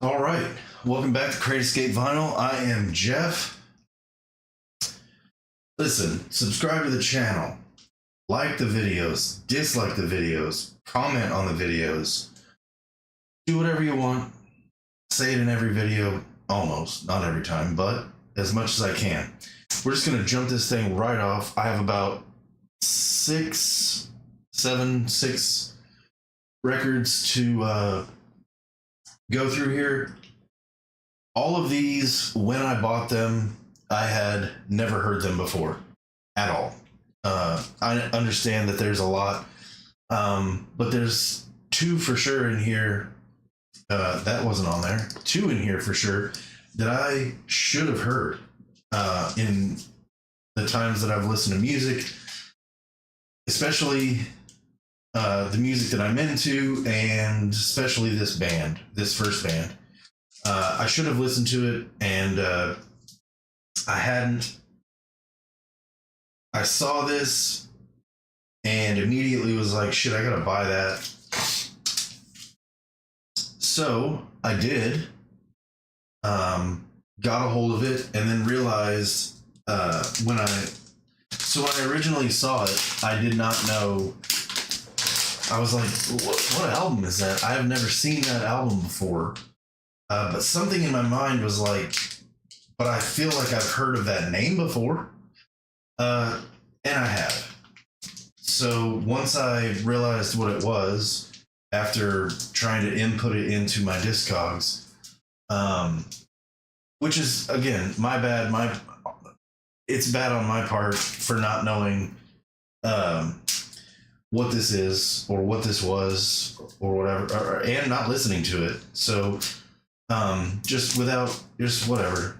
All right, welcome back to Crate Escape Vinyl. I am Jeff. Listen, subscribe to the channel, like the videos, dislike the videos, comment on the videos, do whatever you want. Say it in every video, almost, not every time, but as much as I can. We're just gonna jump this thing right off. I have about six records to go through here. All of these, when I bought them, I had never heard them before at all. I understand that there's a lot, but there's two for sure in here. That wasn't on there. Two in here for sure that I should have heard in the times that I've listened to music, especially the music that I'm into, and especially this band, this first band. I should have listened to it, and I hadn't. I saw this and immediately was like, shit, I gotta buy that. So I did, got a hold of it, and then realized when I originally saw it, I did not know. I was like, what album is that? I have never seen that album before. But something in my mind was like, but I feel like I've heard of that name before. And I have. So once I realized what it was, after trying to input it into my Discogs, which is, again, my bad. It's bad on my part for not knowing what this is or what this was or whatever, and not listening to it. So just whatever.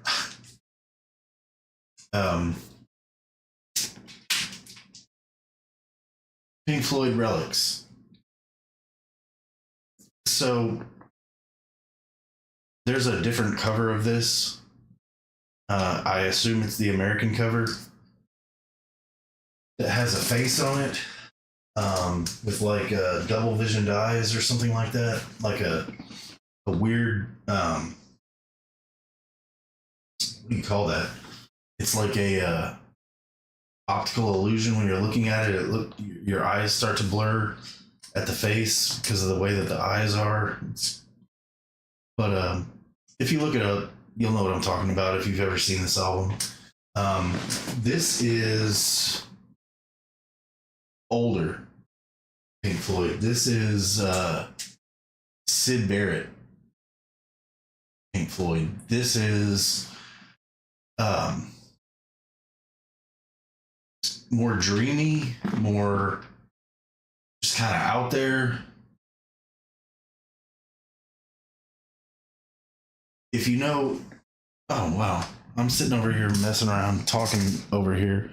Pink Floyd Relics. So there's a different cover of this. I assume it's the American cover that has a face on it, with like double visioned eyes or something like that, like a weird what do you call that? It's like a optical illusion. When you're looking at it, your eyes start to blur at the face because of the way that the eyes are. But if you look it up, you'll know what I'm talking about if you've ever seen this album. This is older Pink Floyd. This is Syd Barrett Pink Floyd. This is more dreamy, more just kind of out there. If you know, oh wow, I'm sitting over here messing around, talking over here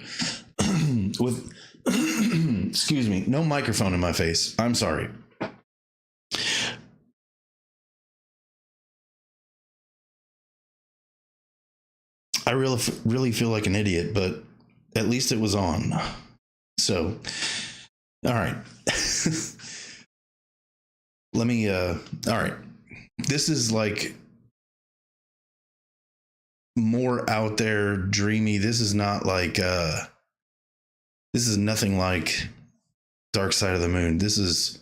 with, excuse me, no microphone in my face. I'm sorry. I really feel like an idiot, but at least it was on. So, all right. Let me, all right. This is like more out there, dreamy. This is not like, this is nothing like Dark Side of the Moon. This is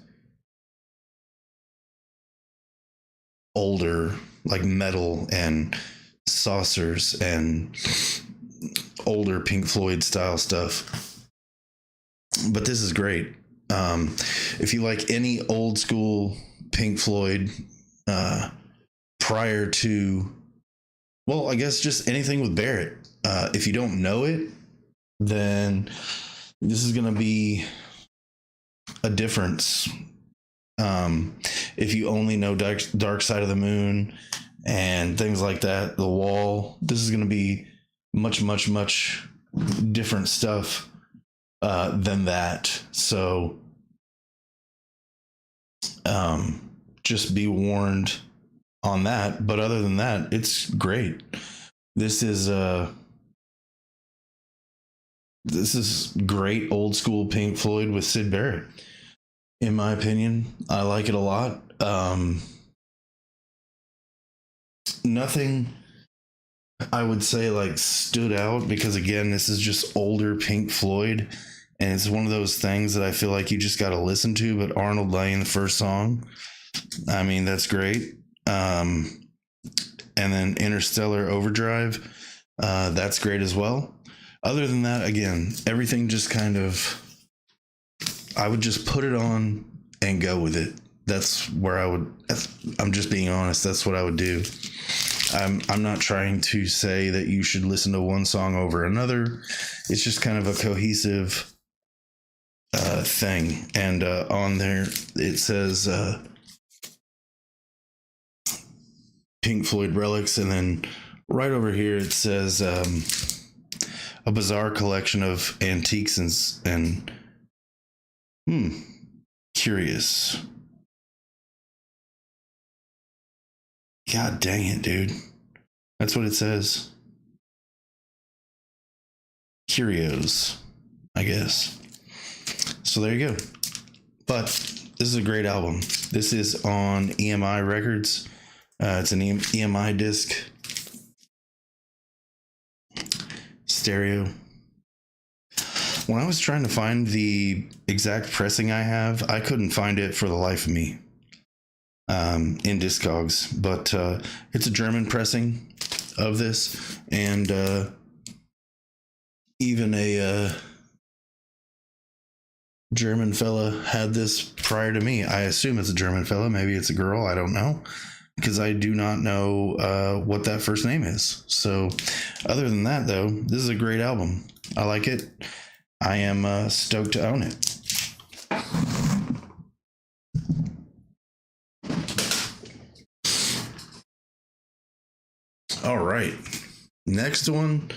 older, like metal and saucers and older Pink Floyd style stuff. But this is great. If you like any old school Pink Floyd, prior to, well, I guess just anything with Barrett. If you don't know it, then this is going to be a difference. If you only know Dark Side of the Moon and things like that, The Wall, this is going to be much different stuff than that. So just be warned on that. But other than that, it's great. This is great old school Pink Floyd with Syd Barrett, in my opinion. I like it a lot. nothing I would say like stood out, because again, this is just older Pink Floyd, and it's one of those things that I feel like you just got to listen to. But Arnold Layne, the first song, I mean, that's great. And then Interstellar Overdrive, that's great as well. Other than that, again, everything just kind of, I would just put it on and go with it. That's where I'm just being honest. That's what I would do. I'm not trying to say that you should listen to one song over another. It's just kind of a cohesive thing. And on there, it says Pink Floyd Relics. And then right over here, it says a bizarre collection of antiques and curious. God dang it, dude. That's what it says. Curios, I guess. So there you go. But this is a great album. This is on EMI Records. It's an EMI disc. Stereo. When I was trying to find the exact pressing I have, I couldn't find it for the life of me. In Discogs, but it's a German pressing of this, and even a German fella had this prior to me. I assume it's a German fella, maybe it's a girl, I don't know, because I do not know what that first name is. So other than that, though, this is a great album. I like it. I am stoked to own it. All right, next one.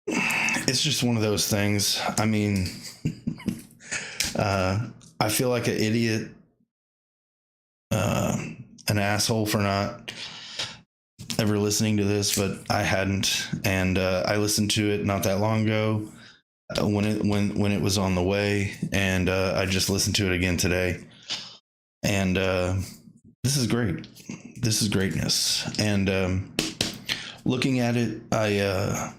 It's just one of those things. I mean, I feel like an idiot, an asshole for not ever listening to this, but I hadn't, and I listened to it not that long ago when it was on the way, and I just listened to it again today, and this is great. This is greatness. And looking at it, I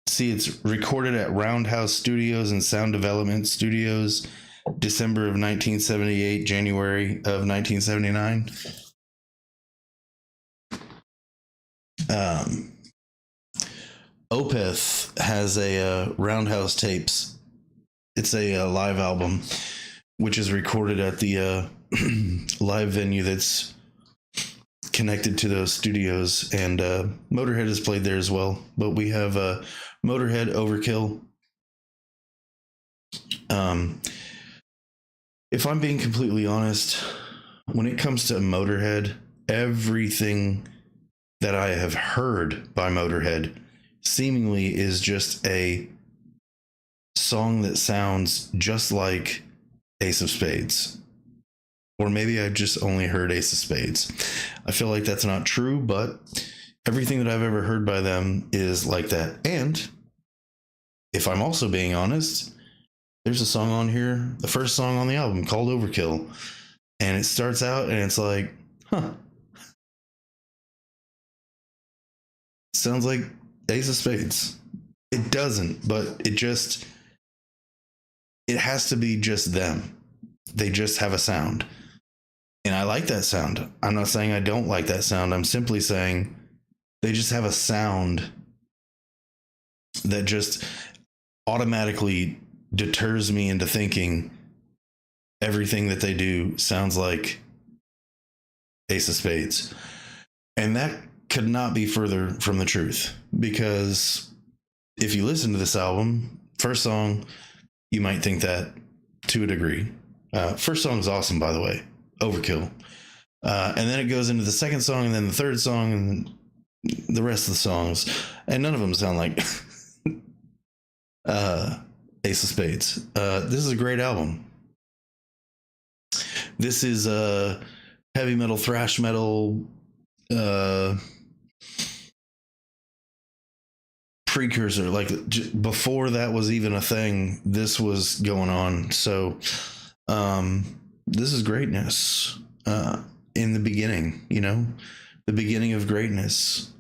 see it's recorded at Roundhouse Studios and Sound Development Studios, December of 1978, January of 1979. Opeth has a Roundhouse Tapes. It's a live album, which is recorded at the live venue that's connected to those studios, and Motörhead has played there as well. But we have Motörhead, Overkill. If I'm being completely honest, when it comes to Motörhead, everything that I have heard by Motörhead seemingly is just a song that sounds just like Ace of Spades. Or maybe I just only heard Ace of Spades. I feel like that's not true, but everything that I've ever heard by them is like that. And if I'm also being honest, there's a song on here, the first song on the album, called Overkill. And it starts out and it's like, sounds like Ace of Spades. It doesn't, but it has to be just them. They just have a sound. And I like that sound. I'm not saying I don't like that sound. I'm simply saying they just have a sound that just automatically deters me into thinking everything that they do sounds like Ace of Spades. And that could not be further from the truth, because if you listen to this album, first song, you might think that to a degree. First song is awesome, by the way. Overkill. And then it goes into the second song, and then the third song, and the rest of the songs, and none of them sound like Ace of Spades. This is a great album. This is heavy metal, thrash metal, precursor. Like before that was even a thing, this was going on. So this is greatness in the beginning, you know. the beginning of greatness.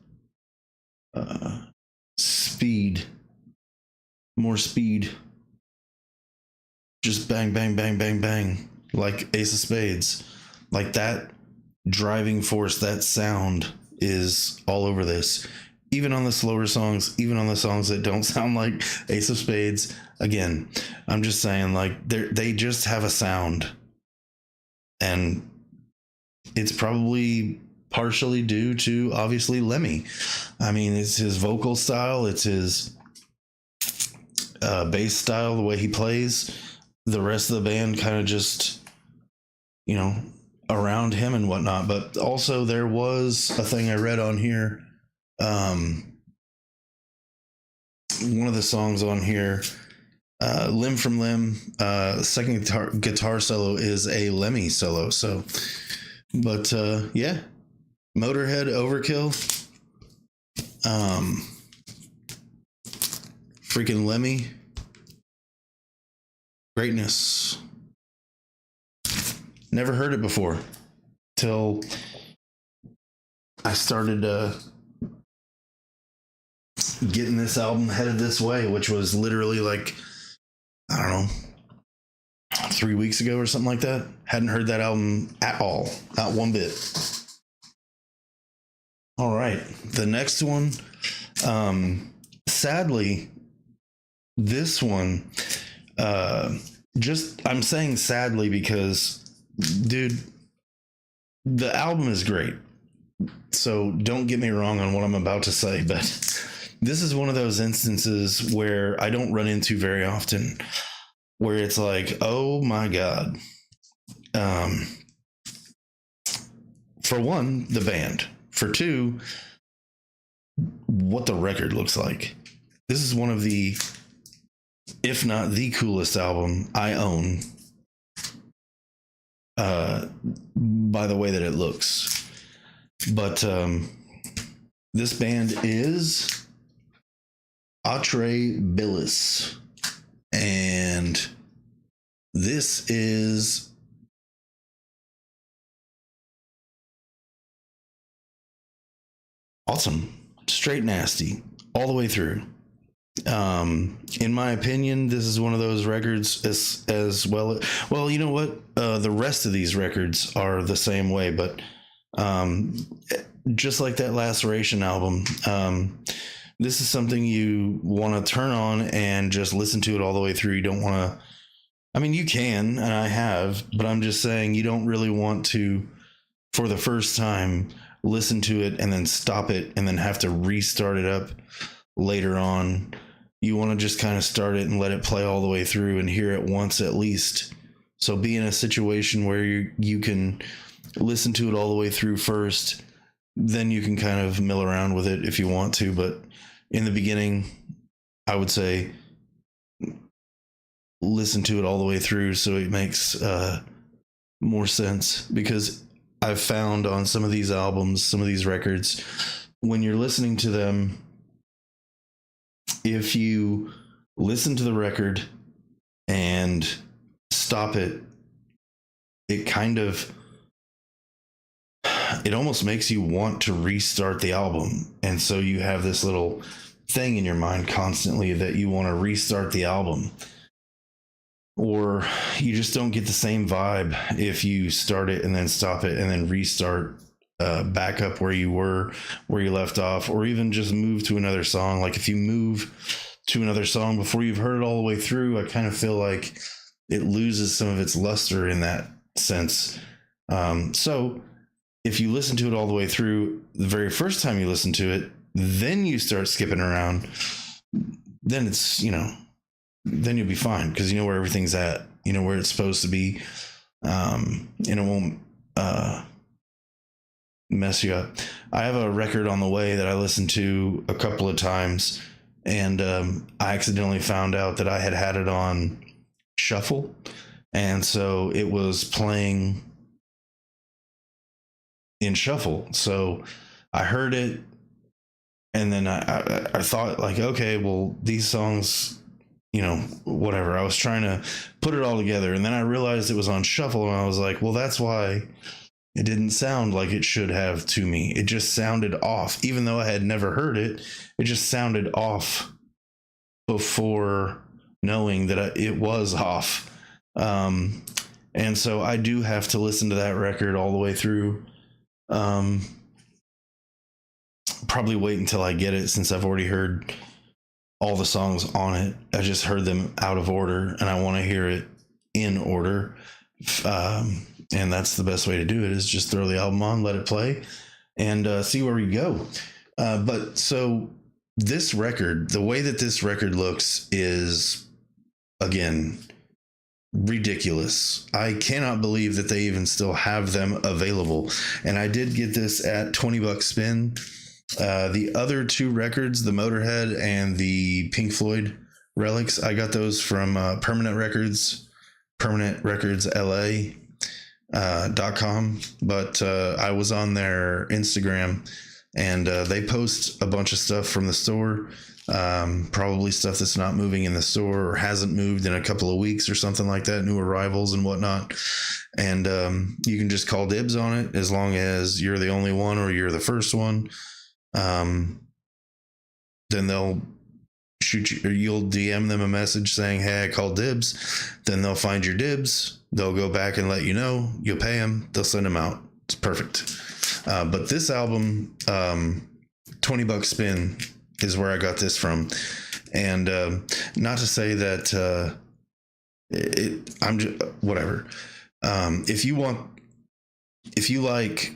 Speed, more speed, just bang, bang, bang, bang, bang, like Ace of Spades. Like that driving force, that sound is all over this. Even on the slower songs, even on the songs that don't sound like Ace of Spades. Again, I'm just saying, like, they just have a sound. And it's probably partially due to, obviously, Lemmy. I mean, it's his vocal style, it's his bass style, the way he plays. The rest of the band kind of just, around him and whatnot. But also there was a thing I read on here. One of the songs on here, Limb from Limb, second guitar solo is a Lemmy solo. So, but yeah, Motörhead, Overkill, freaking Lemmy, greatness. Never heard it before till I started getting this album Headed This Way, which was literally like, I don't know, 3 weeks ago or something like that. Hadn't heard that album at all, not one bit. All right, the next one, sadly, this one, I'm saying sadly because, dude, the album is great. So don't get me wrong on what I'm about to say, but this is one of those instances where I don't run into very often, where it's like, oh my God. For one, the band. For two, what the record looks like. This is one of the, if not the coolest album I own, by the way that it looks. But this band is Atre Bliss, and this is awesome, straight nasty all the way through. In my opinion, this is one of those records as well. Well, you know what? The rest of these records are the same way, but just like that Laceration album, this is something you want to turn on and just listen to it all the way through. You don't want to, I mean, you can, and I have, but I'm just saying you don't really want to, for the first time, listen to it and then stop it and then have to restart it up later on. You want to just kind of start it and let it play all the way through and hear it once at least. So be in a situation where you can listen to it all the way through first, then you can kind of mill around with it if you want to. But in the beginning, I would say listen to it all the way through so it makes more sense, because I've found on some of these albums, some of these records, when you're listening to them, if you listen to the record and stop it, it almost makes you want to restart the album. And so you have this little thing in your mind constantly that you want to restart the album. Or you just don't get the same vibe if you start it and then stop it and then restart back up where you left off, or even just move to another song. Like if you move to another song before you've heard it all the way through, I kind of feel like it loses some of its luster in that sense. So if you listen to it all the way through, the very first time you listen to it, then you start skipping around, then it's, then you'll be fine, because you know where everything's at, you know where it's supposed to be, and it won't mess you up. I have a record on the way that I listened to a couple of times, and I accidentally found out that I had it on shuffle, and so it was playing in shuffle. So I heard it, and then I thought, like, okay, well, these songs, whatever. I was trying to put it all together, and then I realized it was on shuffle, and I was like, well, that's why It didn't sound like it should have to me. It just sounded off. Even though I had never heard it, it just sounded off before knowing that it was off. And so I do have to listen to that record all the way through. Probably wait until I get it, since I've already heard all the songs on it. I just heard them out of order, and I want to hear it in order. And that's the best way to do it, is just throw the album on, let it play, and see where we go. But so this record, the way that this record looks is, again, ridiculous. I cannot believe that they even still have them available. And I did get this at $20 spin. The other two records, the Motörhead and the Pink Floyd Relics, I got those from Permanent Records LA.com. But I was on their Instagram, and they post a bunch of stuff from the store, probably stuff that's not moving in the store or hasn't moved in a couple of weeks or something like that, new arrivals and whatnot. And you can just call dibs on it, as long as you're the only one or you're the first one. Then they'll shoot you, or you'll DM them a message saying, hey, I called dibs. Then they'll find your dibs. They'll go back and let you know. You'll pay them. They'll send them out. It's perfect. But this album, $20 spin, is where I got this from. And not to say that I'm just whatever. If you like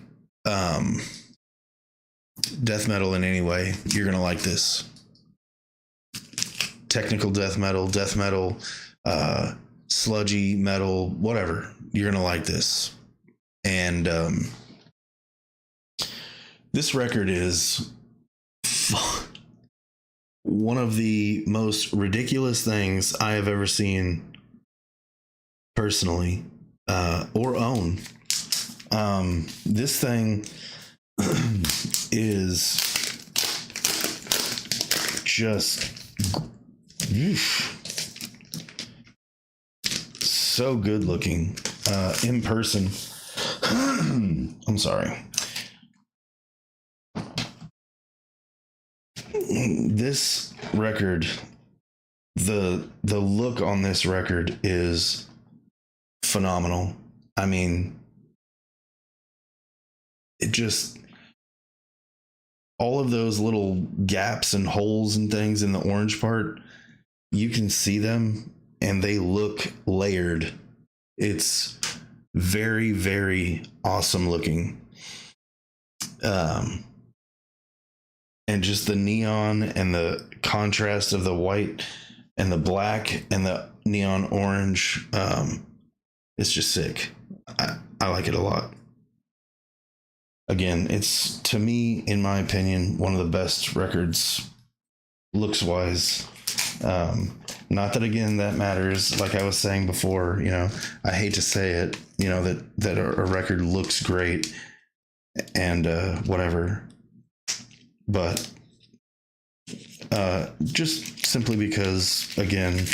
death metal in any way, you're gonna like this. Technical death metal, sludgy metal, whatever, you're gonna like this. And this record is one of the most ridiculous things I have ever seen personally, or own. This thing is just so good looking in person. I'm sorry. This record, the look on this record is phenomenal. I mean, it just, all of those little gaps and holes and things in the orange part, you can see them and they look layered. It's very, very awesome looking. And just the neon and the contrast of the white and the black and the neon orange, it's just sick. I like it a lot. Again, it's, to me, in my opinion, one of the best records looks wise. Not that, again, that matters. Like I was saying before, I hate to say it, that a record looks great and whatever. But just simply because, again,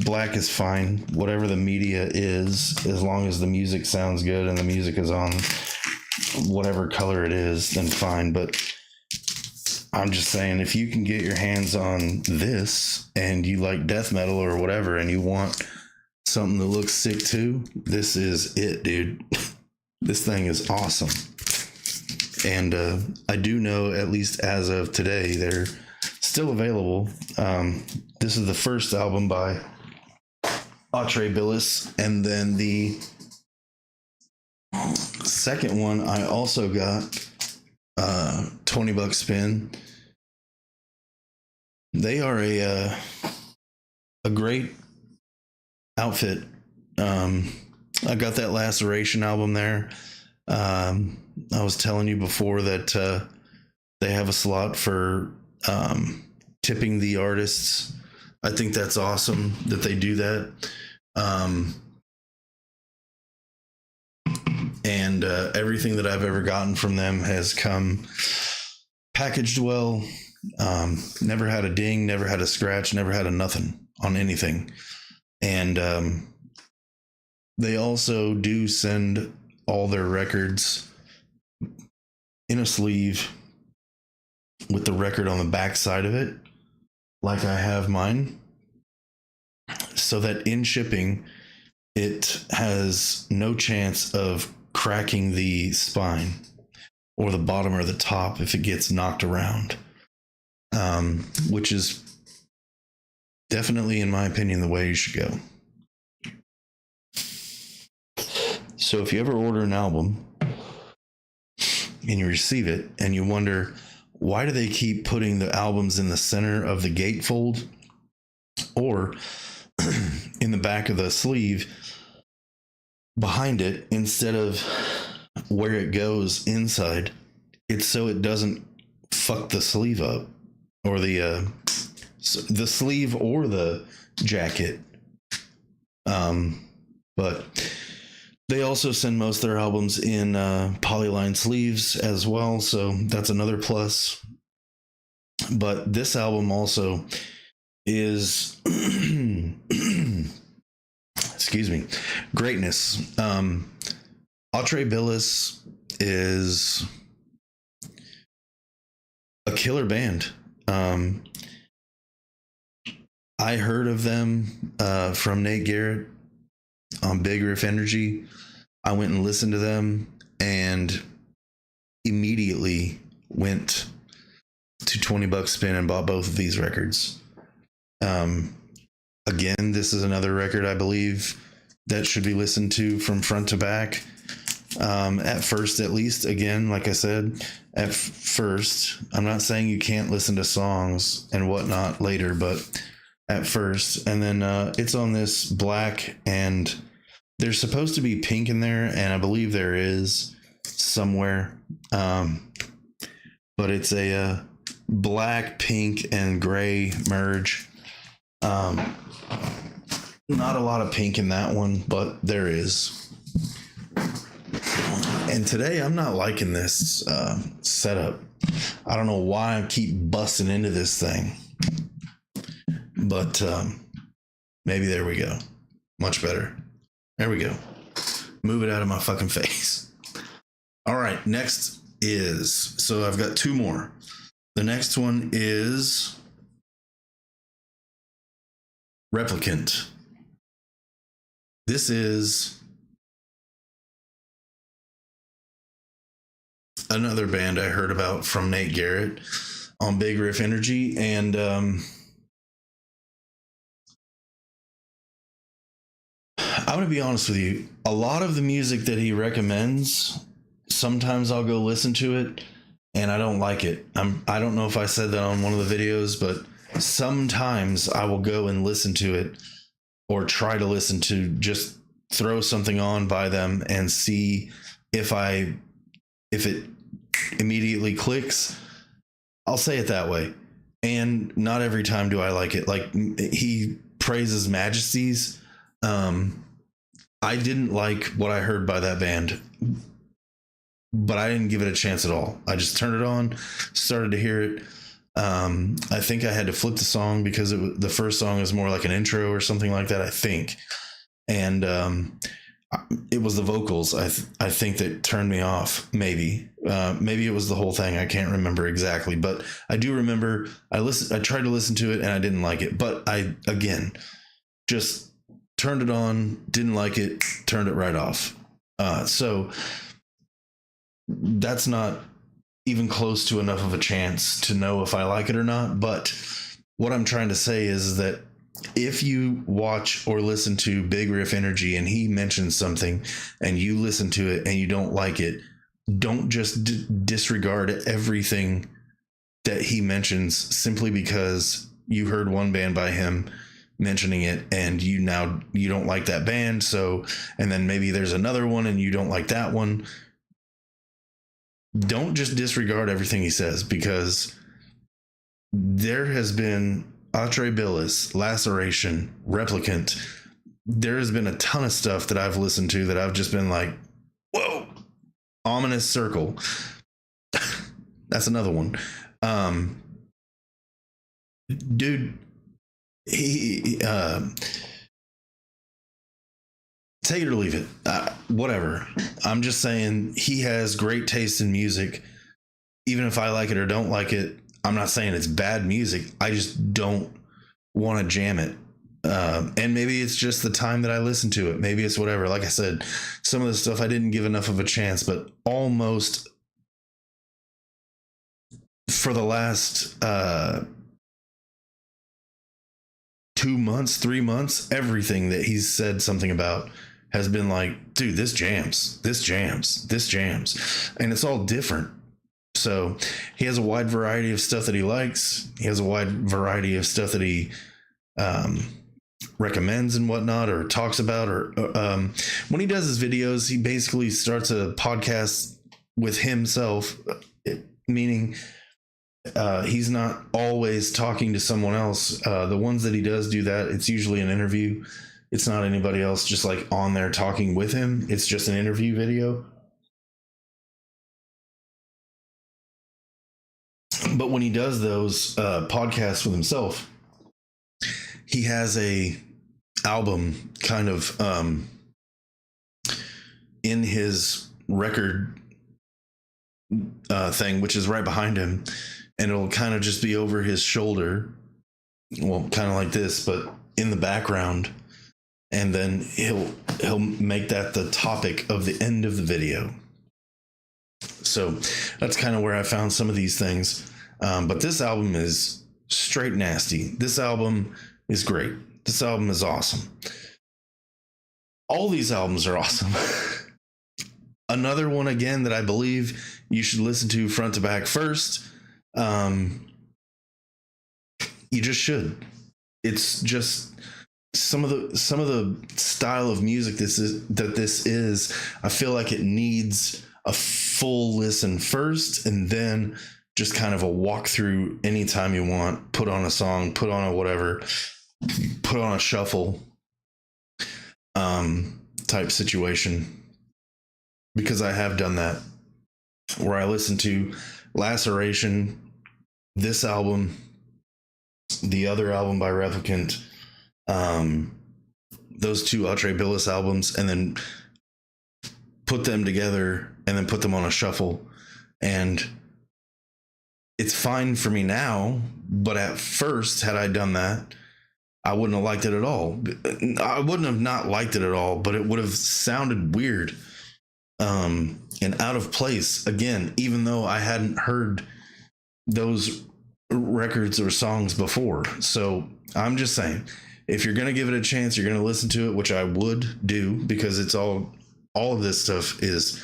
black is fine. Whatever the media is, as long as the music sounds good and the music is on whatever color it is, then fine. But I'm just saying, if you can get your hands on this and you like death metal or whatever, and you want something that looks sick too, this is it, dude. This thing is awesome. And I do know, at least as of today, they're still available. This is the first album by Atre Billis, and then the second one I also got $20 spin. They are a great outfit. I got that Laceration album there. I was telling you before that they have a slot for tipping the artists. I think that's awesome that they do that. And everything that I've ever gotten from them has come packaged well. Never had a ding, never had a scratch, never had a nothing on anything. And they also do send all their records in a sleeve with the record on the back side of it, like I have mine, so that in shipping, it has no chance of cracking the spine or the bottom or the top if it gets knocked around, which is definitely, in my opinion, the way you should go. So if you ever order an album and you receive it and you wonder, why do they keep putting the albums in the center of the gatefold or in the back of the sleeve behind it instead of where it goes inside? It's so it doesn't fuck the sleeve up, or the sleeve or the jacket. But they also send most of their albums in polyline sleeves as well, so that's another plus. But this album also is excuse me, greatness. Bliss is a killer band. I heard of them from Nate Garrett on Big Riff Energy. I went and listened to them and immediately went to $20 spin and bought both of these records. Again, this is another record I believe that should be listened to from front to back. At first, at least. Again, like I said, at first, I'm not saying you can't listen to songs and whatnot later, but at first. And then it's on this black, and there's supposed to be pink in there, and I believe there is somewhere. But it's a black, pink, and gray merge. Not a lot of pink in that one, but there is. And today I'm not liking this setup. I don't know why I keep busting into this thing. But maybe there we go. Much better. There we go. Move it out of my fucking face. All right, next is, so I've got two more. The next one is Replicant. This is another band I heard about from Nate Garrett on Big Riff Energy, and I'm going to be honest with you. A lot of the music that he recommends, sometimes I'll go listen to it and I don't like it. I don't know if I said that on one of the videos, but sometimes I will go and listen to it, or try to listen to, just throw something on by them and see if it immediately clicks. I'll say it that way. And not every time do I like it. Like, he praises Majesties. I didn't like what I heard by that band, but I didn't give it a chance at all. I just turned it on, started to hear it. I think I had to flip the song because the first song is more like an intro or something like that, I think. And it was the vocals, I think, that turned me off. Maybe it was the whole thing. I can't remember exactly, but I do remember I tried to listen to it and I didn't like it. But I, again, just turned it on, didn't like it, turned it right off. So that's not even close to enough of a chance to know if I like it or not. But what I'm trying to say is that if you watch or listen to Big Riff Energy and he mentions something and you listen to it and you don't like it, don't just disregard everything that he mentions simply because you heard one band by him mentioning it and you don't like that band. So, and then maybe there's another one and you don't like that one. Don't just disregard everything he says, because there has been Bliss, Laceration, Replicant. There has been a ton of stuff that I've listened to that I've just been like, whoa, Ominous Circle. That's another one. Dude, he take it or leave it. Whatever. I'm just saying he has great taste in music. Even if I like it or don't like it, I'm not saying it's bad music. I just don't want to jam it. And maybe it's just the time that I listen to it. Maybe it's whatever. Like I said, some of the stuff I didn't give enough of a chance, but almost for the last 2 months, 3 months, everything that he's said something about has been like, dude, this jams, this jams, this jams. And it's all different. So he has a wide variety of stuff that he likes. He has a wide variety of stuff that he recommends and whatnot, or talks about, or when he does his videos, he basically starts a podcast with himself, meaning he's not always talking to someone else. The ones that he does do that, it's usually an interview. It's not anybody else just like on there talking with him. It's just an interview video. But when he does those podcasts with himself, he has a album kind of in his record thing, which is right behind him, and it'll kind of just be over his shoulder, well, kind of like this, but in the background, and then he'll make that the topic of the end of the video. So that's kind of where I found some of these things. But this album is straight nasty. This album is great. This album is awesome. All these albums are awesome. Another one, again, that I believe you should listen to front to back first. You just should. It's just some of the style of music this is. I feel like it needs a full listen first, and then just kind of a walkthrough anytime you want. Put on a song, put on a whatever, put on a shuffle type situation. Because I have done that, where I listened to Laceration, this album, the other album by Replicant, those two Atre Billis albums, and then put them together and then put them on a shuffle. And it's fine for me now, but at first, had I done that, I wouldn't have liked it at all. I wouldn't have not liked it at all, but it would have sounded weird and out of place again, even though I hadn't heard those records or songs before. So I'm just saying, if you're going to give it a chance, you're going to listen to it, which I would do, because it's all of this stuff is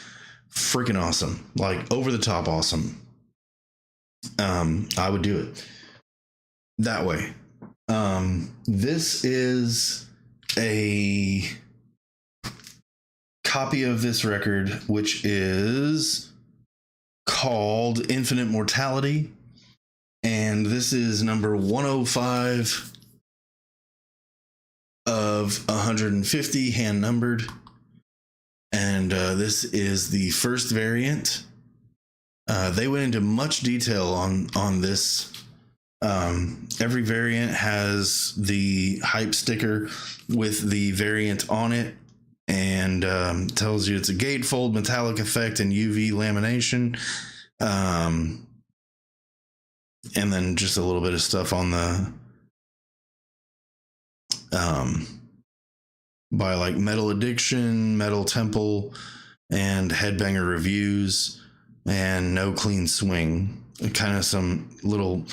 freaking awesome, like over the top awesome. I would do it that way. This is a copy of this record, which is called Infinite Mortality, and this is number 105 of 150, hand numbered, and this is the first variant. They went into much detail on this. Every variant has the hype sticker with the variant on it, and tells you it's a gatefold, metallic effect, and UV lamination. And then just a little bit of stuff on the by like Metal Addiction, Metal Temple, and Headbanger Reviews, and No Clean Swing. Kind of some little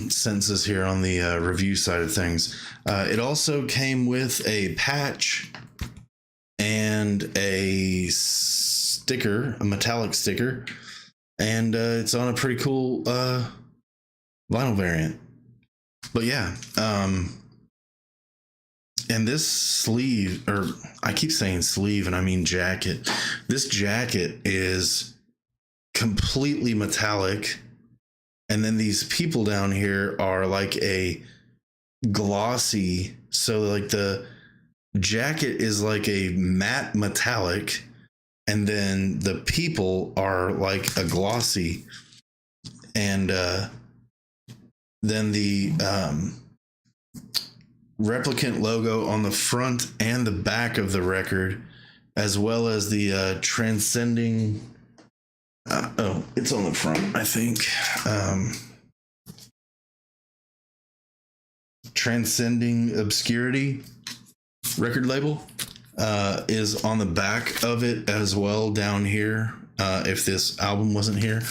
sentences here on the review side of things. It also came with a patch and a sticker, a metallic sticker, and it's on a pretty cool vinyl variant. But yeah, and this sleeve, or I keep saying sleeve and I mean jacket, this jacket is completely metallic, and then these people down here are like a glossy, so like the jacket is like a matte metallic, and then the people are like a glossy, and then the replicant logo on the front and the back of the record, as well as the transcending. Oh, it's on the front, I think. Transcending Obscurity record label is on the back of it as well, down here, if this album wasn't here.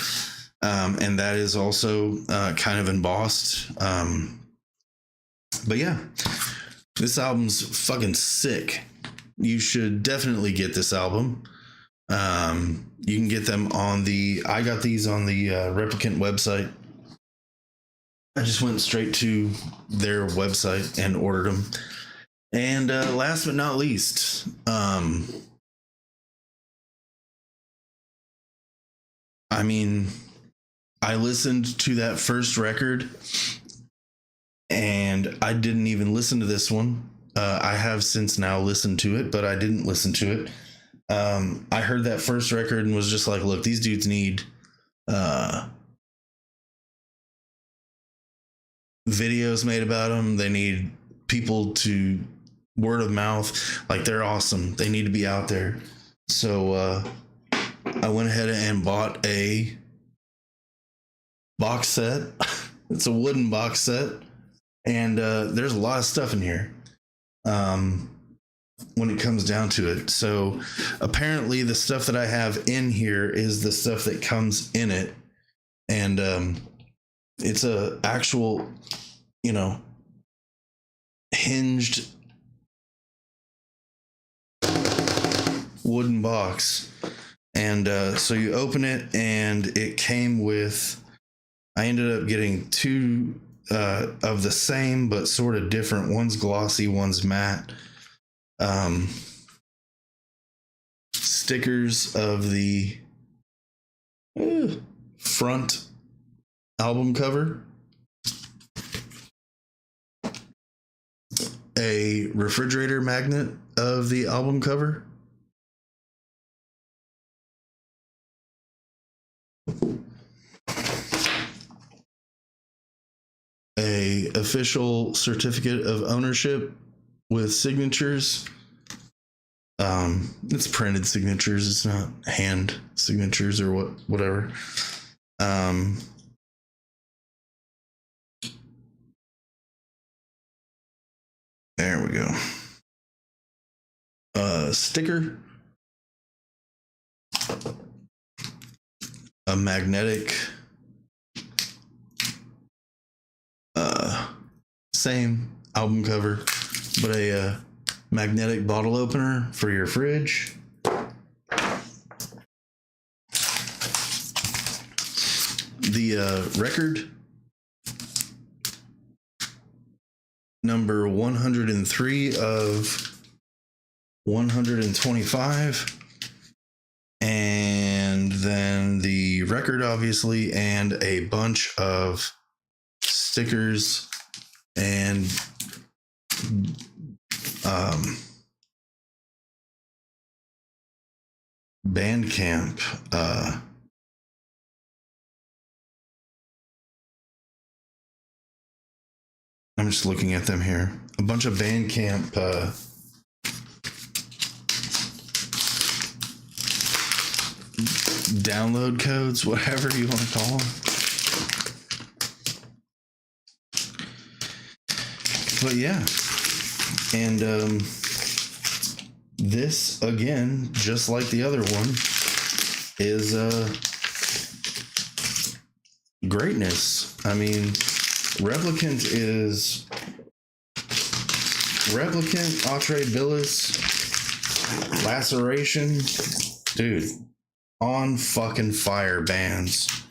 And that is also kind of embossed. But yeah, this album's fucking sick. You should definitely get this album. You can get them on I got these on the Replicant website. I just went straight to their website and ordered them. And last but not least, I mean, I listened to that first record and I didn't even listen to this one. I have since now listened to it, but I didn't listen to it. I heard that first record and was just like, look, these dudes need videos made about them. They need people to word of mouth. Like, they're awesome. They need to be out there. So I went ahead and bought a box set. It's a wooden box set. And there's a lot of stuff in here when it comes down to it. So apparently the stuff that I have in here is the stuff that comes in it. And it's a actual, hinged wooden box. And so you open it and it came with, I ended up getting two of the same but sort of different. One's glossy, one's matte. Stickers of the front album cover, a refrigerator magnet of the album cover, a official certificate of ownership with signatures. It's printed signatures. It's not hand signatures or whatever. There we go. Sticker. A magnetic. Same album cover, but a magnetic bottle opener for your fridge. The record, number 103 of 125, and then the record, obviously, and a bunch of stickers and Bandcamp I'm just looking at them here. A bunch of Bandcamp download codes, whatever you want to call them. But yeah, and this, again, just like the other one, is greatness. I mean, Replicant, Atre Billis, Laceration, dude, on fucking fire bands,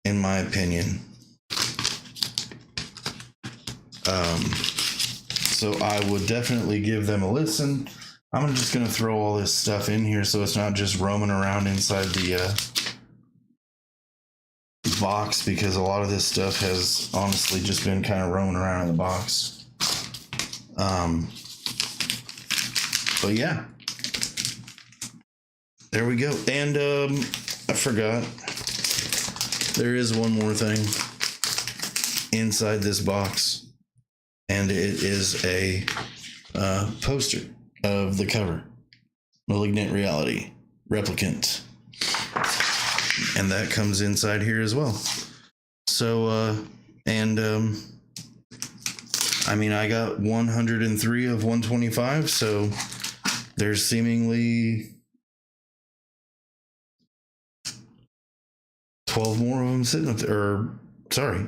in my opinion. So I would definitely give them a listen. I'm just going to throw all this stuff in here so it's not just roaming around inside the box, because a lot of this stuff has honestly just been kind of roaming around in the box. But yeah, there we go. And I forgot, there is one more thing inside this box. and it is a poster of the cover. Malignant Reality, Replicant. And that comes inside here as well. So, I mean, I got 103 of 125, so there's seemingly 12 more of them sitting up there. Or, sorry.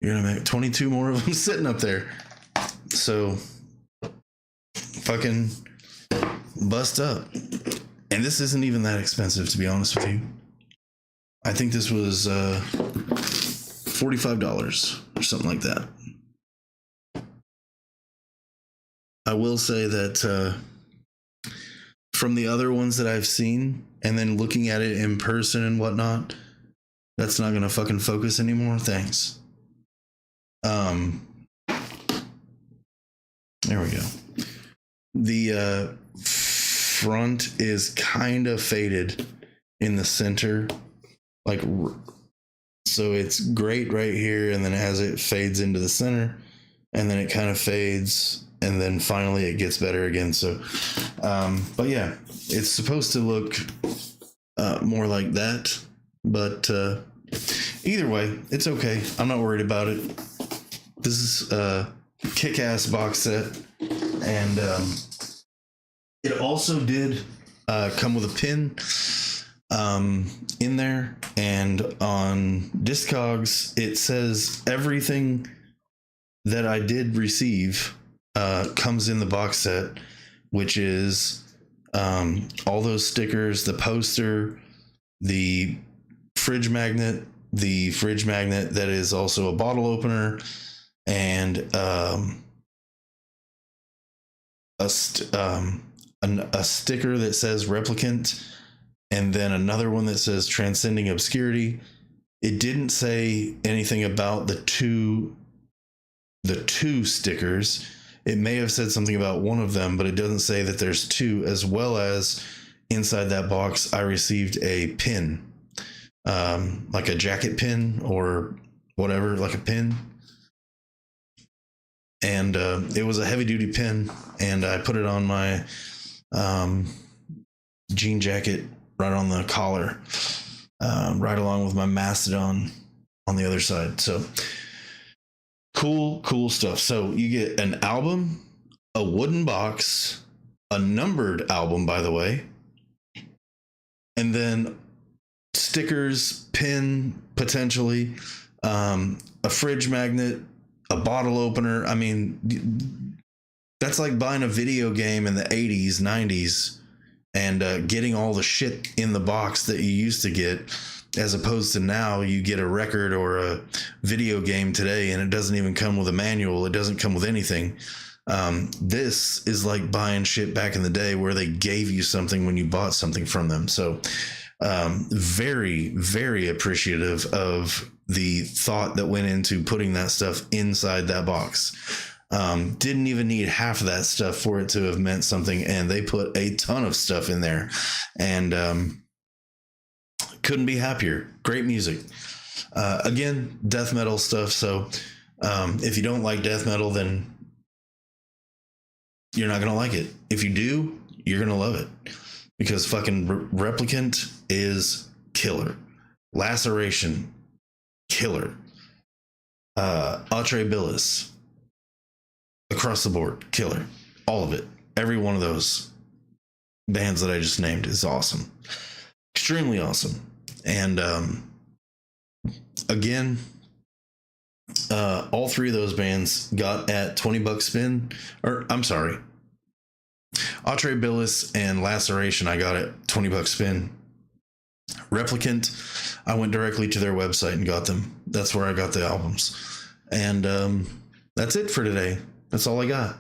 You're gonna make 22 more of them sitting up there. So, fucking bust up. And this isn't even that expensive, to be honest with you. I think this was $45 or something like that. I will say that from the other ones that I've seen, and then looking at it in person and whatnot, that's not gonna fucking focus anymore. Thanks. There we go. The front is kind of faded in the center, like, so it's great right here, and then as it fades into the center, and then it kind of fades, and then finally it gets better again. So but yeah, it's supposed to look more like that, but either way, it's okay. I'm not worried about it. This is a kick-ass box set, and it also did come with a pin in there, and on Discogs it says everything that I did receive comes in the box set, which is all those stickers, the poster, the fridge magnet that is also a bottle opener, and a sticker that says replicant, and then another one that says transcending obscurity. It didn't say anything about the two stickers. It may have said something about one of them, but it doesn't say that there's two. As well as inside that box, I received a pin, like a jacket pin or whatever, like a pin. And it was a heavy duty pin, and I put it on my jean jacket right on the collar, right along with my Mastodon on the other side. So cool stuff. So you get an album, a wooden box, a numbered album, by the way, and then stickers, pin, potentially, a fridge magnet, a bottle opener. I mean, that's like buying a video game in the 80s, 90s, and getting all the shit in the box that you used to get, as opposed to now you get a record or a video game today and it doesn't even come with a manual. It doesn't come with anything. This is like buying shit back in the day where they gave you something when you bought something from them. So very, very appreciative of the thought that went into putting that stuff inside that box. Didn't even need half of that stuff for it to have meant something, and they put a ton of stuff in there, and couldn't be happier. Great music. Again, death metal stuff, so if you don't like death metal, then you're not gonna like it. If you do, you're gonna love it, because fucking Replicant is killer. Laceration, killer. Atre Billis, across the board, killer. All of it. Every one of those bands that I just named is awesome. Extremely awesome. And again, all three of those bands got at $20 spin. Or I'm sorry, Atre Billis and Laceration I got at $20 spin. Replicant, I went directly to their website and got them. That's where I got the albums. And that's it for today. That's all I got.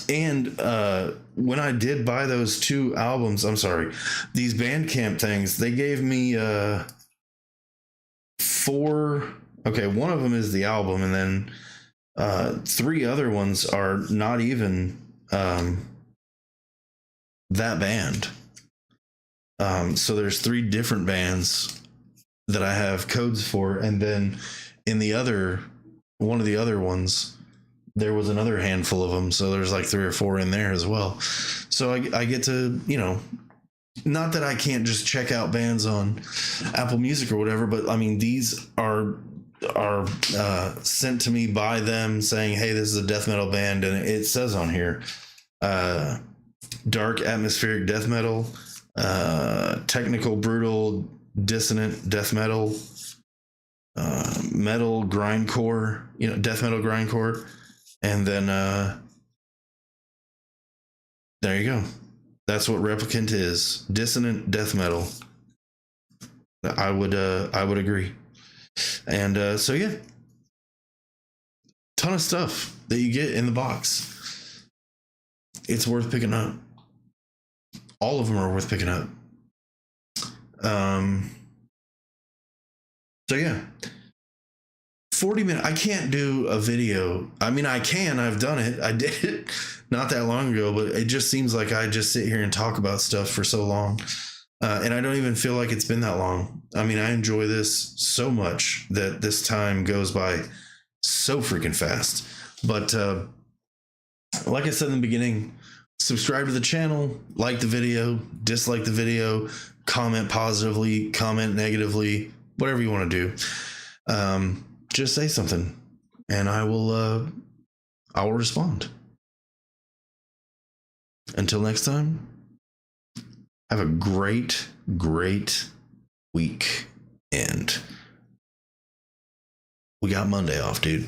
And when I did buy those two albums, I'm sorry, these Bandcamp things, they gave me 4. Okay, one of them is the album, and then 3 other ones are not even that band. So there's 3 different bands that I have codes for, and then in the other one of the other ones, there was another handful of them. So there's like 3 or 4 in there as well. So I get to, you know, not that I can't just check out bands on Apple Music or whatever, but I mean, these are sent to me by them saying, hey, this is a death metal band. And it says on here, dark atmospheric death metal, technical, brutal, dissonant death metal, metal grindcore, you know, death metal grindcore. And then there you go. That's what Replicant is. Dissonant death metal. I would agree. And so yeah, ton of stuff that you get in the box. It's worth picking up. All of them are worth picking up. So yeah, 40 minutes. I can't do a video. I mean, I can. I've done it. I did it not that long ago, but it just seems like I just sit here and talk about stuff for so long. And I don't even feel like it's been that long. I mean, I enjoy this so much that this time goes by so freaking fast. But like I said in the beginning, subscribe to the channel, like the video, dislike the video, comment positively, comment negatively, whatever you want to do. Just say something and I will respond. Until next time, have a great week. And we got Monday off, dude.